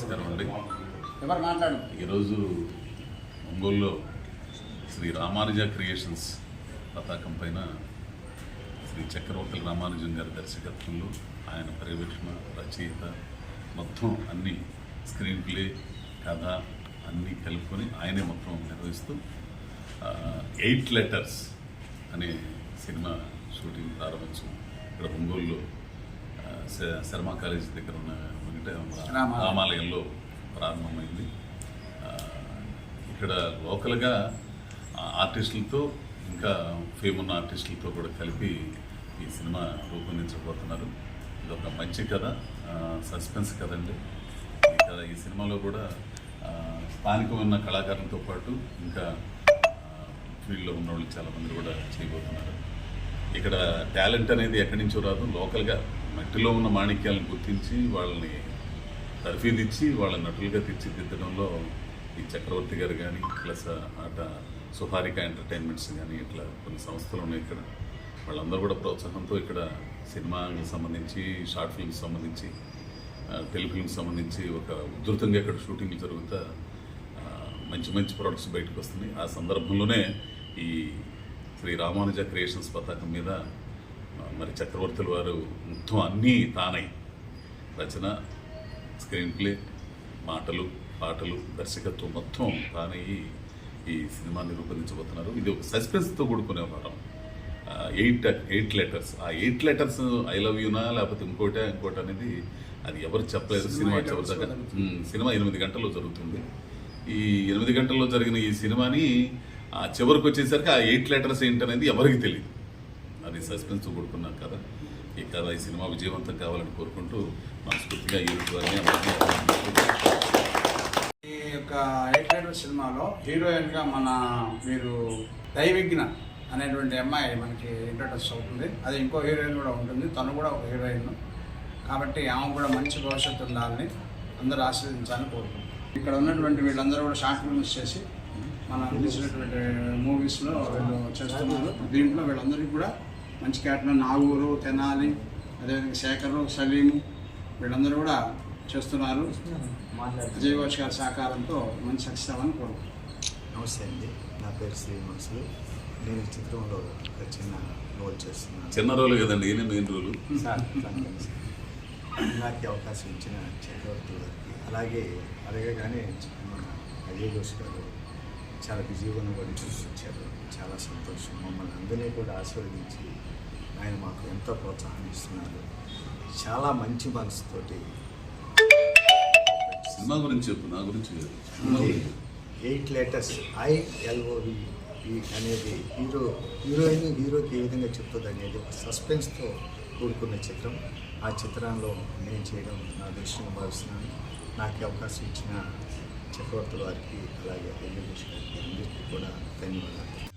నమస్కారం అండి. ఈరోజు ఒంగోలులో శ్రీ రామానుజ క్రియేషన్స్ పతాకం పైన శ్రీ చక్రవర్తుల రామానుజం గారి దర్శకత్వంలో ఆయన పర్యవేక్షణ రచయిత మొత్తం అన్ని స్క్రీన్ ప్లే కథ అన్నీ కలుపుకొని ఆయనే మొత్తం నిర్వహిస్తూ 8 లెటర్స్ అనే సినిమా షూటింగ్ ప్రారంభించాం. ఇక్కడ ఒంగోలులో శర్మ కాలేజ్ దగ్గర ఉన్న రామాలయంలో ప్రారంభమైంది. ఇక్కడ లోకల్గా ఆర్టిస్టులతో ఇంకా ఫేమ్ ఉన్న ఆర్టిస్టులతో కూడా కలిపి ఈ సినిమా రూపొందించబోతున్నారు. ఇది ఒక మంచి కథ, సస్పెన్స్ కథ అండి. ఈ సినిమాలో కూడా స్థానికమైన కళాకారులతో పాటు ఇంకా ఫీల్డ్లో ఉన్న వాళ్ళు చాలామంది కూడా చేయబోతున్నారు. ఇక్కడ టాలెంట్ అనేది ఎక్కడి నుంచో రాదు, లోకల్గా మట్టిలో ఉన్న మాణిక్యాలను గుర్తించి వాళ్ళని తర్ఫీదిచ్చి వాళ్ళ నటులుగా తీర్చిదిద్దడంలో ఈ చక్రవర్తి గారు కానీ ప్లస్ సుహారిక ఎంటర్టైన్మెంట్స్ కానీ ఇట్లా కొన్ని సంస్థలు ఉన్నాయి ఇక్కడ. వాళ్ళందరూ కూడా ప్రోత్సాహంతో ఇక్కడ సినిమాకి సంబంధించి షార్ట్ ఫిల్మ్స్ సంబంధించి టెలిఫిల్మ్స్ సంబంధించి ఒక ఉధృతంగా ఇక్కడ షూటింగ్లు జరుగుతా మంచి మంచి ప్రొడక్ట్స్ బయటకు వస్తున్నాయి. ఆ సందర్భంలోనే ఈ శ్రీ రామానుజ క్రియేషన్స్ పతాకం మీద మరి చక్రవర్తుల వారు మొత్తం అన్నీ తానై రచన, స్క్రీన్ ప్లే, మాటలు, పాటలు, దర్శకత్వం మొత్తం తానయ్యి ఈ సినిమాని రూపొందించబోతున్నారు. ఇది ఒక సస్పెన్స్తో కూడుకునే వారం. 8 లెటర్స్. ఆ 8 లెటర్స్ ఐ లవ్ యూనా లేకపోతే ఇంకోటి అనేది అది ఎవరు చెప్పలేదు. సినిమా చివరిదాకా సినిమా 8 గంటల్లో జరుగుతుంది. ఈ 8 గంటల్లో జరిగిన ఈ సినిమాని చివరికి వచ్చేసరికి ఆ 8 లెటర్స్ ఏంటనేది ఎవరికి తెలియదు. అది సస్పెన్స్ కూడుకున్నాం కదా. ఈ కథ ఈ సినిమా విజయవంతం కావాలని కోరుకుంటూ మనస్ఫూర్తిగా యూనిట్ వారిని ఈ యొక్క 8 లెటర్స్ సినిమాలో హీరోయిన్గా మీరు దైవిజ్ఞ అనేటువంటి అమ్మాయి మనకి ఇంట్రొడ్యూస్ అవుతుంది. అది ఇంకో హీరోయిన్ కూడా ఉంటుంది, తను కూడా ఒక హీరోయిన్ కాబట్టి ఆమె కూడా మంచి భవిష్యత్తు ఉండాలని అందరూ ఆశీర్వదించాలని కోరుకుంటున్నాం. ఇక్కడ ఉన్నటువంటి వీళ్ళందరూ కూడా షార్ట్ ఫిల్మ్స్ చేసి మనం తీసినటువంటి మూవీస్లో వీళ్ళు చేస్తున్నారు. దీంట్లో వీళ్ళందరికీ కూడా మంచి క్యారెక్టర్ నాగూరు, తెనాలి, అదేవిధంగా శేఖరు, సలీము వీళ్ళందరూ కూడా చేస్తున్నారు. అజయ్ ఘోష్ గారి సహకారంతో మంచి సక్సెస్ అవ్వాలని కోరుకుంటున్నాను. నమస్తే అండి, నా పేరు శ్రీనివాసులు. నేను చిత్రంలో ఒక చిన్న రోల్ చేస్తున్నాను. చిన్న రోలు కదండి, ఈయన మెయిన్ రోలు. నాకు అవకాశం ఇచ్చిన చక్రవర్తి గారికి అలాగే అడగగానే అజయ్ ఘోష్ గారు చాలా బిజీగా కూడా చూసొచ్చారు. చాలా సంతోషం. మమ్మల్ని అందరినీ కూడా ఆశీర్వదించి ఆయన మాకు ఎంతో ప్రోత్సాహం ఇస్తున్నారు. చాలా మంచి మనసుతోటి సినిమా గురించి చెప్పు, నా గురించి 8 లెటర్స్ ILOVE అనేది హీరోకి ఏ విధంగా చెప్తుంది అనేది ఒక సస్పెన్స్తో కూడుకున్న చిత్రం. ఆ చిత్రంలో నేను చేయడం నా దృష్టిని భావిస్తున్నాను. నాకు అవకాశం ఇచ్చిన చక్రవర్తుల వారికి అలాగే అజయ్ ఘోష్ గారికి అందరికీ కూడా ధన్యవాదాలు.